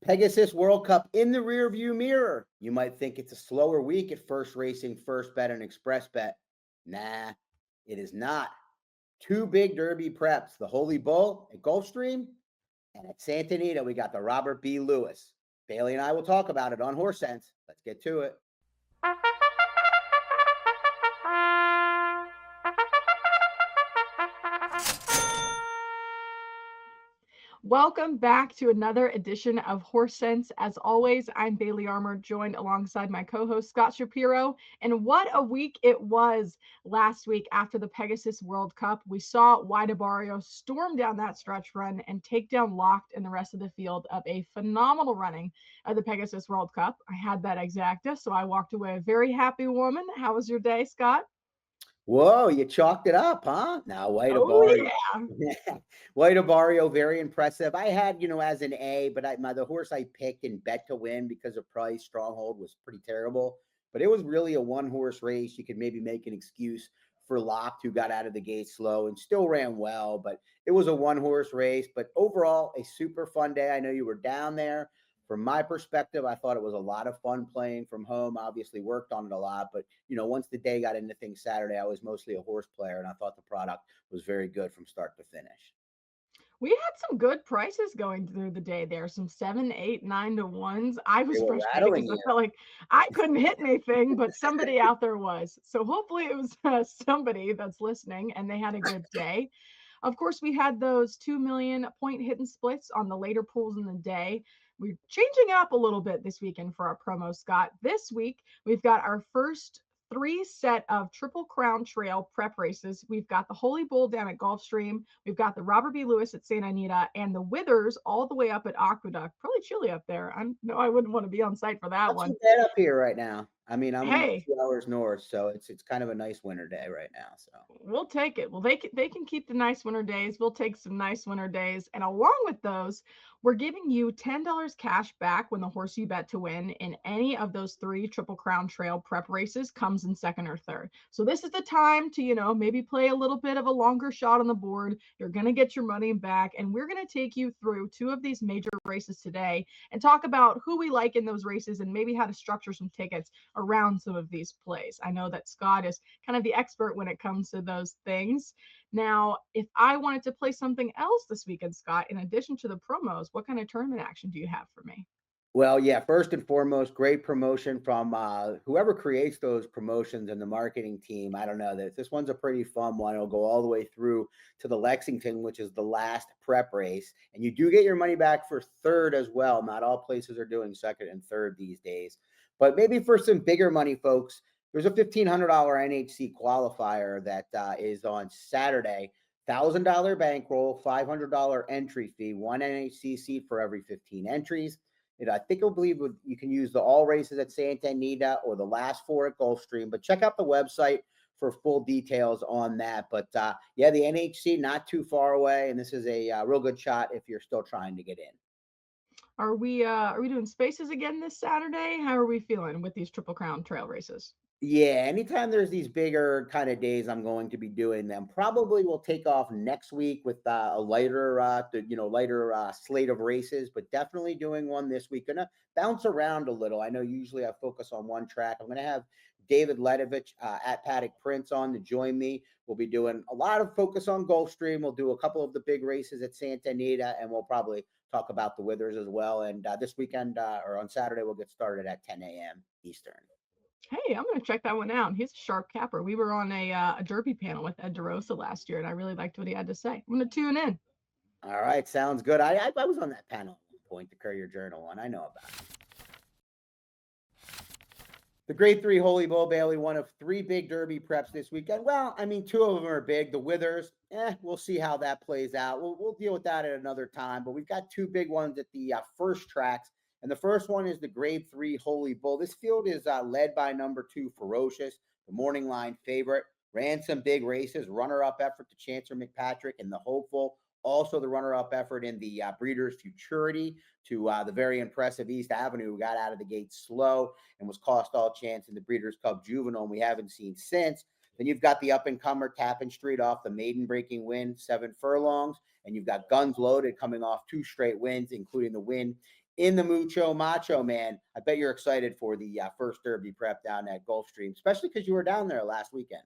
Pegasus World Cup in the rearview mirror. You might think it's a slower week at First Racing, Firstbet, and Xpressbet. Nah, it is not. Two big Derby preps, the Holy Bull at Gulfstream, and at Santa Anita, we got the Robert B. Lewis. Bailey and I will talk about it on Horse Sense. Let's get to it. Welcome back to another edition of Horse Sense. As always, I'm Bailey Armour, joined alongside my co-host Scott Shapiro. And what a week it was last week after the Pegasus World Cup. We saw Waidabario storm down that stretch run and take down Locked and the rest of the field of a phenomenal running of the Pegasus World Cup. I had that exacta, so I walked away a very happy woman. How was your day, Scott? Whoa, you chalked it up, huh? Now, Oh, Waidabario. yeah. Waidabario, very impressive. I had, as an A, but the horse I picked and bet to win because of price, Stronghold, was pretty terrible. But it was really a one-horse race. You could maybe make an excuse for Locked, who got out of the gate slow and still ran well. But it was a one-horse race. But overall, a super fun day. I know you were down there. From my perspective, I thought it was a lot of fun playing from home. Obviously worked on it a lot, but once the day got into things Saturday, I was mostly a horse player, and I thought the product was very good from start to finish. We had some good prices going through the day there. Some 7, 8, 9 to ones. I They was were frustrated rattling because I you. felt like I couldn't hit anything, but somebody out there was. So hopefully it was somebody that's listening and they had a good day. Of course, we had those 2 million point hidden splits on the later pools in the day. We're changing it up a little bit this weekend for our promo, Scott. This week, we've got our first 3 set of Triple Crown Trail prep races. We've got the Holy Bull down at Gulfstream. We've got the Robert B. Lewis at Santa Anita and the Withers all the way up at Aqueduct. Probably chilly up there. I wouldn't want to be on site for that Not one. too bad up here right now. I mean, I'm Hey, 2 hours north, so it's kind of a nice winter day right now. So we'll take it. Well, they can keep the nice winter days. We'll take some nice winter days. And along with those, we're giving you $10 cash back when the horse you bet to win in any of those 3 Triple Crown Trail prep races comes in second or third. So this is the time to, maybe play a little bit of a longer shot on the board. You're going to get your money back. And we're going to take you through 2 of these major races today and talk about who we like in those races and maybe how to structure some tickets around some of these plays. I know that Scott is kind of the expert when it comes to those things. Now, if I wanted to play something else this weekend, Scott, in addition to the promos, what kind of tournament action do you have for me? well, yeah, first and foremost, great promotion from whoever creates those promotions and the marketing team. I don't know, this one's a pretty fun one. It'll go all the way through to the Lexington, which is the last prep race. And you do get your money back for third as well. Not all places are doing second and third these days. But maybe for some bigger money, folks, there's a $1,500 NHC qualifier that is on Saturday. $1,000 bankroll, $500 entry fee, one NHC seat for every 15 entries. I think you can use the all races at Santa Anita or the last 4 at Gulfstream, but check out the website for full details on that. But yeah, the NHC not too far away, and this is a real good shot if you're still trying to get in. Are we doing spaces again this Saturday? How are we feeling with these Triple Crown Trail races? Yeah, anytime there's these bigger kind of days, I'm going to be doing them. Probably will take off next week with a lighter, lighter slate of races, but definitely doing one this week. Gonna bounce around a little. I know usually I focus on one track. I'm gonna have David Ledovich at Paddock Prince on to join me. We'll be doing a lot of focus on Gulfstream. We'll do a couple of the big races at Santa Anita, and we'll probably talk about the Withers as well. And this weekend or on Saturday, we'll get started at 10 a.m. Eastern. Hey, I'm going to check that one out. He's a sharp capper. We were on a Derby panel with Ed DeRosa last year, and I really liked what he had to say. I'm going to tune in. All right, sounds good. I was on that panel at one point, the Courier Journal one. I know about it. The Grade 3 Holy Bull, Bailey, one of 3 big Derby preps this weekend. Well, I mean, 2 of them are big. The Withers, we'll see how that plays out. We'll deal with that at another time. But we've got 2 big ones at the first tracks. And the first one is the Grade 3 Holy Bull. This field is led by number 2, Ferocious, the morning line favorite. Ran some big races, runner-up effort to Chancer McPatrick and the Hopeful. Also the runner-up effort in the Breeders' Futurity to the very impressive East Avenue, who got out of the gate slow and was cost all chance in the Breeders' Cup Juvenile, and we haven't seen since. Then you've got the up-and-comer Tappan Street off the maiden-breaking win, 7 furlongs, and you've got Guns Loaded coming off 2 straight wins, including the win in the Mucho Macho Man. I bet you're excited for the first Derby prep down at Gulfstream, especially because you were down there last weekend.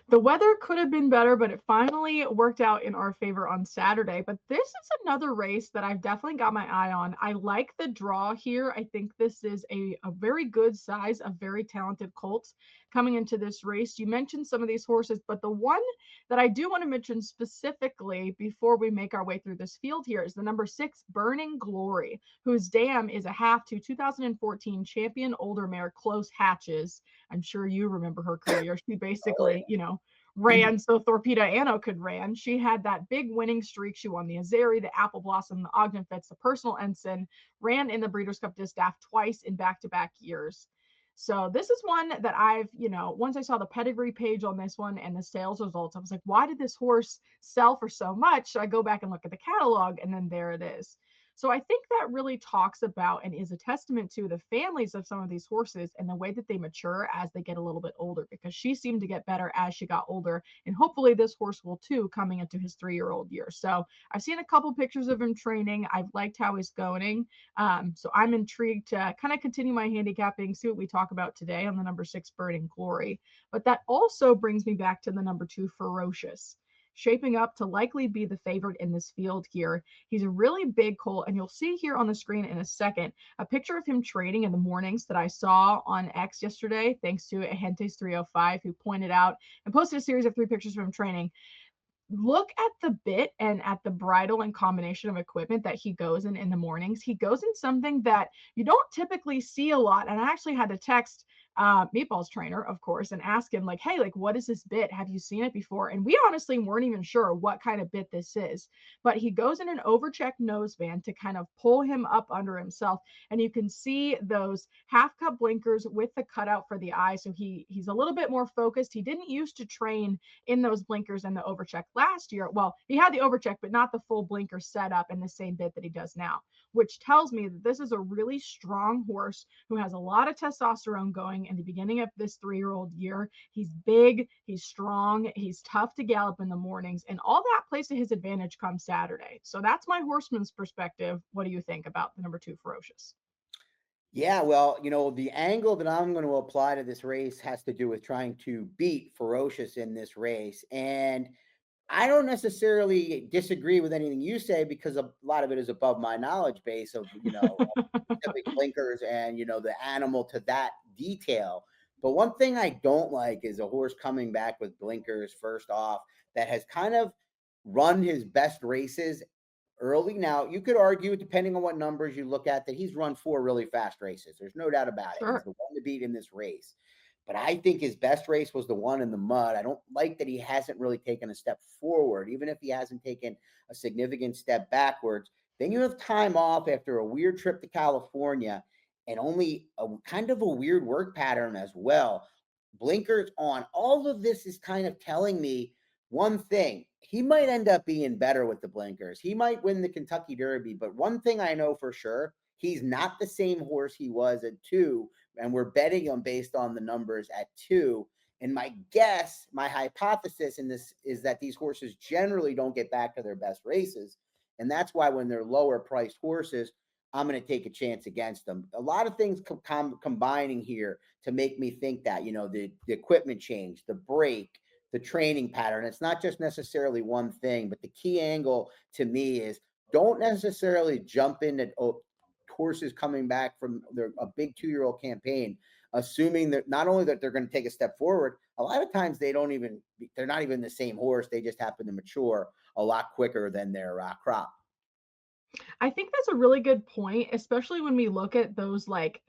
The weather could have been better, but it finally worked out in our favor on Saturday. But this is another race that I've definitely got my eye on. I like the draw here. I think this is a very good size of very talented colts coming into this race. You mentioned some of these horses, but the one that I do want to mention specifically before we make our way through this field here is the number 6 Burning Glory, whose dam is a half to 2014 champion older mare Close Hatches. I'm sure you remember her career. She Oh, basically, ran so Torpedo Anno could ran. She had that big winning streak. She won the Azeri, the Apple Blossom, the Ogden Fitz, the Personal Ensign, ran in the Breeders' Cup Distaff twice in back-to-back years. So this is one that I've, once I saw the pedigree page on this one and the sales results, I was like, why did this horse sell for so much? So I go back and look at the catalog, and then there it is. So I think that really talks about and is a testament to the families of some of these horses and the way that they mature as they get a little bit older, because she seemed to get better as she got older. And hopefully this horse will too, coming into his 3-year-old year. So I've seen a couple pictures of him training. I've liked how he's going. So I'm intrigued to kind of continue my handicapping, see what we talk about today on the number 6 Burning Glory. But that also brings me back to the number 2 Ferocious, shaping up to likely be the favorite in this field here. He's a really big colt, and you'll see here on the screen in a second a picture of him training in the mornings that I saw on X yesterday, thanks to Agentes305, who pointed out and posted a series of 3 pictures of him training. Look at the bit and at the bridle and combination of equipment that he goes in the mornings. He goes in something that you don't typically see a lot. And I actually had to text Meatball's trainer, of course, and ask him, like, hey, like, what is this bit? Have you seen it before? And we honestly weren't even sure what kind of bit this is. But he goes in an overcheck noseband to kind of pull him up under himself. And you can see those half cup blinkers with the cutout for the eye. So he's a little bit more focused. He didn't used to train in those blinkers and the overcheck last year. Well, he had the overcheck, but not the full blinker setup in the same bit that he does now, which tells me that this is a really strong horse who has a lot of testosterone going in the beginning of this 3-year-old year. He's big, he's strong, he's tough to gallop in the mornings, and all that plays to his advantage come Saturday. So that's my horseman's perspective. What do you think about the number 2 Ferocious? Yeah, well, the angle that I'm going to apply to this race has to do with trying to beat Ferocious in this race. And I don't necessarily disagree with anything you say because a lot of it is above my knowledge base of, specific blinkers and, the animal to that detail. But one thing I don't like is a horse coming back with blinkers first off that has kind of run his best races early. Now, you could argue, depending on what numbers you look at, that he's run 4 really fast races. There's no doubt about it. He's Sure. the one to beat in this race. But I think his best race was the one in the mud. I don't like that he hasn't really taken a step forward, even if he hasn't taken a significant step backwards. Then you have time off after a weird trip to California and only a kind of a weird work pattern as well. Blinkers on. All of this is kind of telling me one thing. He might end up being better with the blinkers. He might win the Kentucky Derby, but one thing I know for sure, he's not the same horse he was at 2, and we're betting him based on the numbers at 2. And my guess, my hypothesis in this is that these horses generally don't get back to their best races. And that's why when they're lower priced horses, I'm going to take a chance against them. A lot of things combining here to make me think that, the equipment change, the break, the training pattern. It's not just necessarily one thing, but the key angle to me is don't necessarily jump into horses coming back from a big 2-year-old campaign, assuming that not only that they're going to take a step forward, a lot of times they're not even the same horse. They just happen to mature a lot quicker than their crop. I think that's a really good point, especially when we look at those like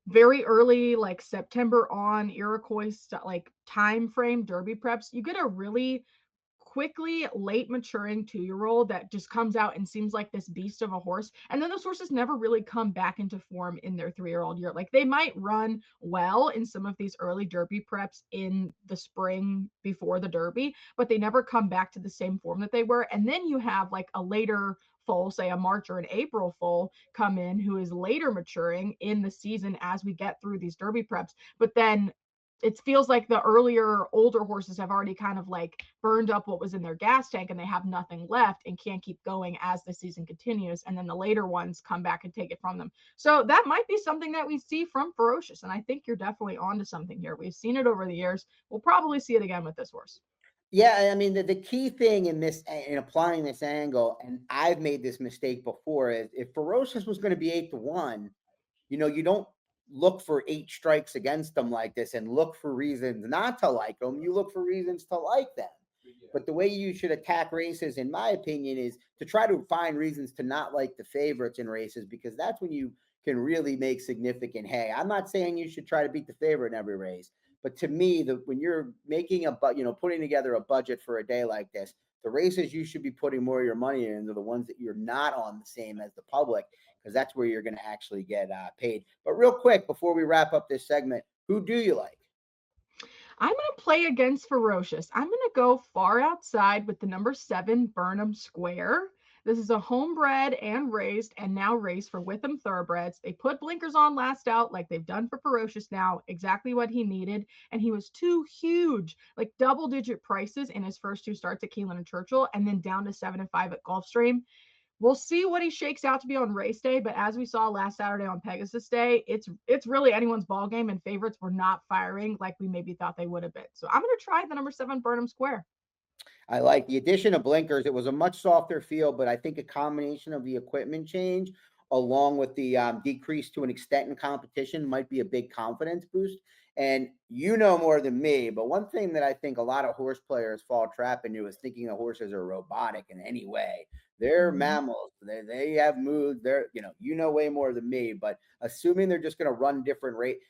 very early, like September on Iroquois like time frame derby preps. You get a really quickly late maturing 2-year-old that just comes out and seems like this beast of a horse. And then those horses never really come back into form in their 3-year-old year. Like they might run well in some of these early derby preps in the spring before the derby, but they never come back to the same form that they were. And then you have like a later foal, say a March or an April foal, come in who is later maturing in the season as we get through these derby preps. But then it feels like the earlier older horses have already kind of like burned up what was in their gas tank and they have nothing left and can't keep going as the season continues, and then the later ones come back and take it from them. So that might be something that we see from Ferocious, and I think you're definitely onto something here. We've seen it over the years. We'll probably see it again with this horse. Yeah, I mean, the key thing in this in applying this angle, and I've made this mistake before, is if Ferocious was going to be 8 to 1, you don't look for 8 strikes against them like this and look for reasons not to like them. You look for reasons to like them. But the way you should attack races, in my opinion, is to try to find reasons to not like the favorites in races, because that's when you can really make significant hay. I'm not saying you should try to beat the favorite in every race, but to me, when you're making putting together a budget for a day like this, the races you should be putting more of your money in are the ones that you're not on the same as the public, because that's where you're going to actually get paid. But real quick, before we wrap up this segment, who do you like? I'm going to play against Ferocious. I'm going to go far outside with the number 7 Burnham Square. This is a homebred and raised and now raced for Witham Thoroughbreds. They put blinkers on last out like they've done for Ferocious now, exactly what he needed. And he was too huge, like double-digit prices in his first two starts at Keeneland and Churchill, and then down to 7 and 5 at Gulfstream. We'll see what he shakes out to be on race day, but as we saw last Saturday on Pegasus Day, it's really anyone's ball game, and favorites were not firing like we maybe thought they would have been. So I'm going to try the number 7 Burnham Square. I like the addition of blinkers. It was a much softer field, but I think a combination of the equipment change along with the decrease to an extent in competition might be a big confidence boost. And you know more than me, but one thing that I think a lot of horse players fall trap into is thinking the horses are robotic in any way. They're Mhm. mammals. They have moods. They're way more than me. But assuming they're just going to run different rate,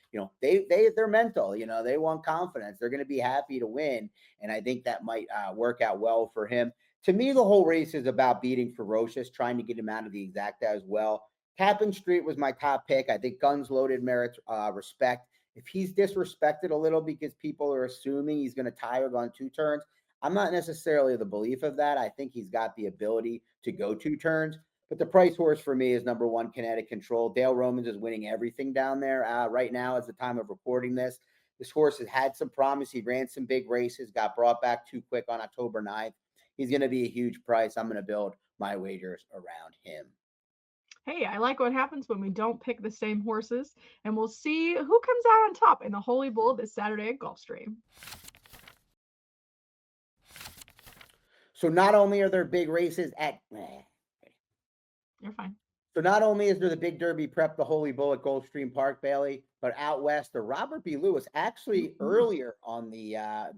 they're mental. They want confidence. They're going to be happy to win, and I think that might work out well for him. To me, the whole race is about beating Ferocious, trying to get him out of the exacta as well. Tappan Street was my top pick. I think Guns Loaded merits respect. If he's disrespected a little because people are assuming he's going to tire on 2 turns, I'm not necessarily of the belief of that. I think he's got the ability to go 2 turns. But the price horse for me is number 1, Kinetic Control. Dale Romans is winning everything down there right now as the time of recording this. This horse has had some promise. He ran some big races, got brought back too quick on October 9th. He's going to be a huge price. I'm going to build my wagers around him. Hey, I like what happens when we don't pick the same horses, and we'll see who comes out on top in the Holy Bull this Saturday at Gulfstream. So not only are there big races at You're fine. So not only is there the Big Derby Prep, the Holy Bull at Gulfstream Park, Bailey, but out west, the Robert B. Lewis actually Mhm. earlier on the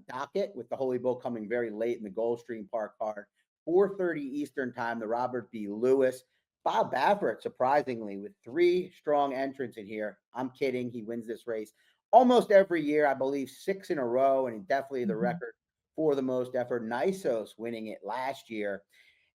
docket, with the Holy Bull coming very late in the Gulfstream Park card, 4:30 Eastern time. The Robert B. Lewis, Bob Baffert, surprisingly, with 3 strong entrants in here. I'm kidding. He wins this race almost every year, I believe 6 in a row, and definitely the Mhm. record for the most effort. Nisos winning it last year.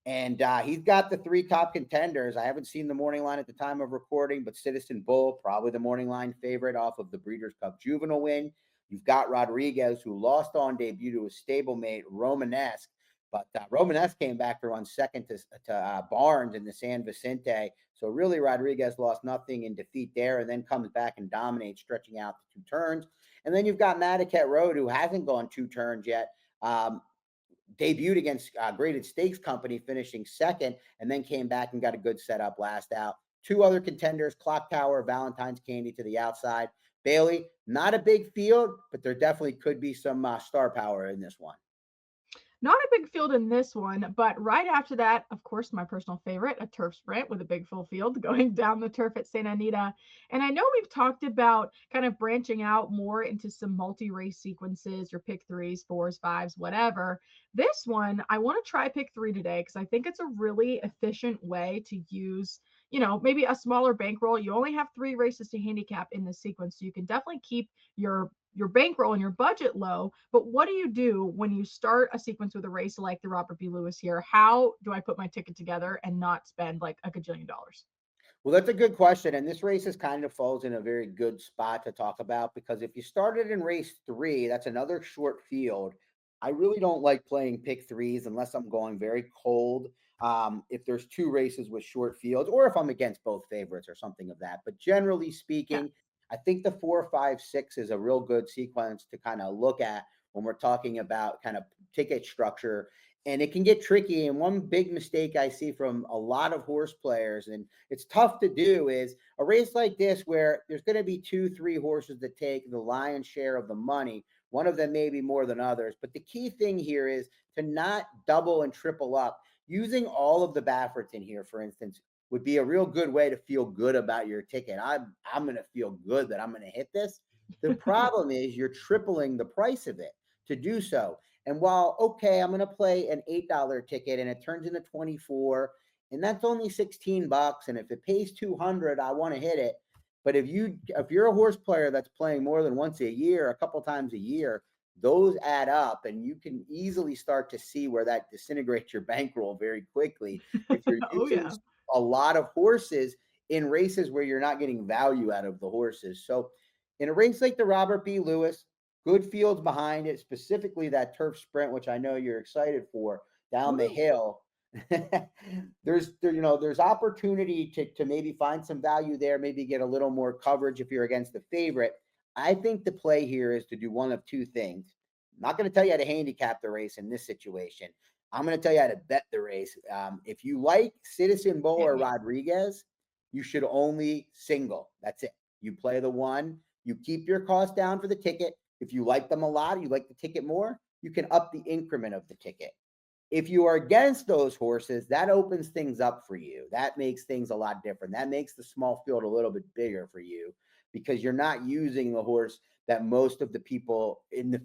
And he's got the 3 top contenders. I haven't seen the morning line at the time of recording, but Citizen Bull, probably the morning line favorite off of the Breeders' Cup Juvenile win. You've got Rodriguez, who lost on debut to his stablemate, Romanesque. But Romanesque came back to run second to Barnes in the San Vicente. So really, Rodriguez lost nothing in defeat there, and then comes back and dominates, stretching out to 2 turns. And then you've got Madaket Road, who hasn't gone 2 turns yet. Debuted against Graded Stakes Company, finishing second, and then came back and got a good setup last out. 2 other contenders, Clock Tower, Valentine's Candy to the outside. Bailey, not a big field, but there definitely could be some star power in this one. Not a big field in this one, but right after that, of course, my personal favorite, a turf sprint with a big full field going down the turf at Santa Anita. And I know we've talked about kind of branching out more into some multi-race sequences, your pick threes, fours, fives, whatever. This one, I want to try pick three today because I think it's a really efficient way to use, maybe a smaller bankroll. You only have 3 races to handicap in this sequence, so you can definitely keep your bankroll and your budget low. But what do you do when you start a sequence with a race like the Robert B. Lewis here? How do I put my ticket together and not spend like a gajillion dollars? Well, that's a good question. And this race is kind of falls in a very good spot to talk about, because if you started in race 3, that's another short field. I really don't like playing pick threes unless I'm going very cold. If there's 2 races with short fields, or if I'm against both favorites or something of that. But generally Yeah. speaking, I think the 4, 5, 6 is a real good sequence to kind of look at when we're talking about kind of ticket structure. And it can get tricky. And one big mistake I see from a lot of horse players, and it's tough to do, is a race like this where there's going to be 2, 3 horses that take the lion's share of the money. One of them maybe more than others. But the key thing here is to not double and triple up. Using all of the Bafferts in here, for instance, would be a real good way to feel good about your ticket. I'm going to feel good that I'm going to hit this. The problem is you're tripling the price of it to do so. And while okay, I'm going to play an $8 ticket and it turns into 24, and that's only $16, and if it pays 200, I want to hit it. But if you're a horse player that's playing more than once a year, a couple times a year, those add up, and you can easily start to see where that disintegrates your bankroll very quickly if you're Oh using yeah. a lot of horses in races where you're not getting value out of the horses. So in a race like the Robert B. Lewis, good fields behind it, specifically that turf sprint, which I know you're excited for down the Woo. hill. There's opportunity to maybe find some value there, maybe get a little more coverage if you're against the favorite. I think the play here is to do one of two things. I'm not going to tell you how to handicap the race in this situation. I'm going to tell you how to bet the race. If you like Citizen Bowl Can't or wait. Rodriguez, you should only single. That's it. You play the one, you keep your cost down for the ticket. If you like them a lot, you like the ticket more, you can up the increment of the ticket. If you are against those horses, that opens things up for you. That makes things a lot different. That makes the small field a little bit bigger for you because you're not using the horse that most of the people in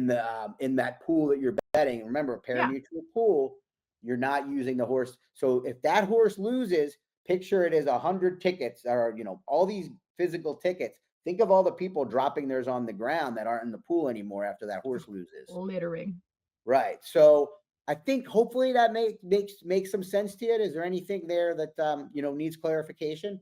that pool that you're betting. Remember, a Yeah. pari-mutuel pool, you're not using the horse. So if that horse loses, picture it as 100 tickets, or all these physical tickets. Think of all the people dropping theirs on the ground that aren't in the pool anymore after that horse loses. Littering. Right. So I think hopefully that makes some sense to you. Is there anything there that needs clarification?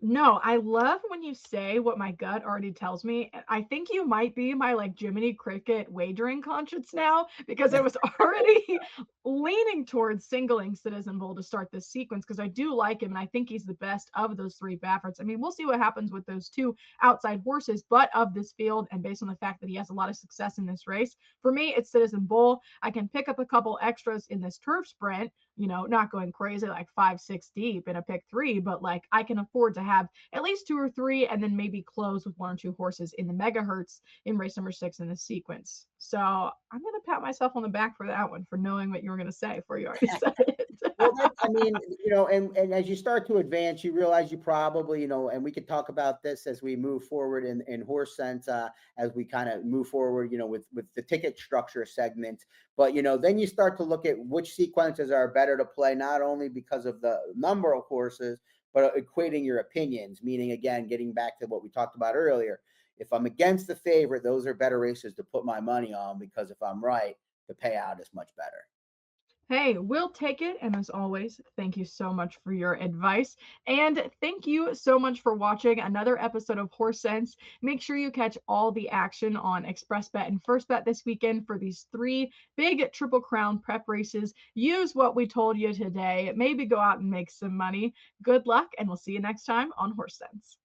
No, I love when you say what my gut already tells me. I think you might be my like Jiminy Cricket wagering conscience now because I was already leaning towards singling Citizen Bull to start this sequence because I do like him and I think he's the best of those three Bafferts. I mean, we'll see what happens with those two outside horses, but of this field and based on the fact that he has a lot of success in this race, for me, it's Citizen Bull. I can pick up a couple extras in this turf sprint, not going crazy like 5, 6 deep in a pick three, but like I can afford to have at least two or three and then maybe close with one or two horses in the megahertz in race number 6 in this sequence. So I'm going to pat myself on the back for that one for knowing what you were going to say before you already said it. Well, I mean, and as you start to advance, you realize you probably, and we could talk about this as we move forward in horse sense, as we kind of move forward, with the ticket structure segment. But, then you start to look at which sequences are better to play, not only because of the number of horses, but equating your opinions, meaning, again, getting back to what we talked about earlier. If I'm against the favorite, those are better races to put my money on because if I'm right, the payout is much better. Hey, we'll take it. And as always, thank you so much for your advice. And thank you so much for watching another episode of Horse Sense. Make sure you catch all the action on Xpressbet and FirstBet this weekend for these three big Triple Crown prep races. Use what we told you today. Maybe go out and make some money. Good luck, and we'll see you next time on Horse Sense.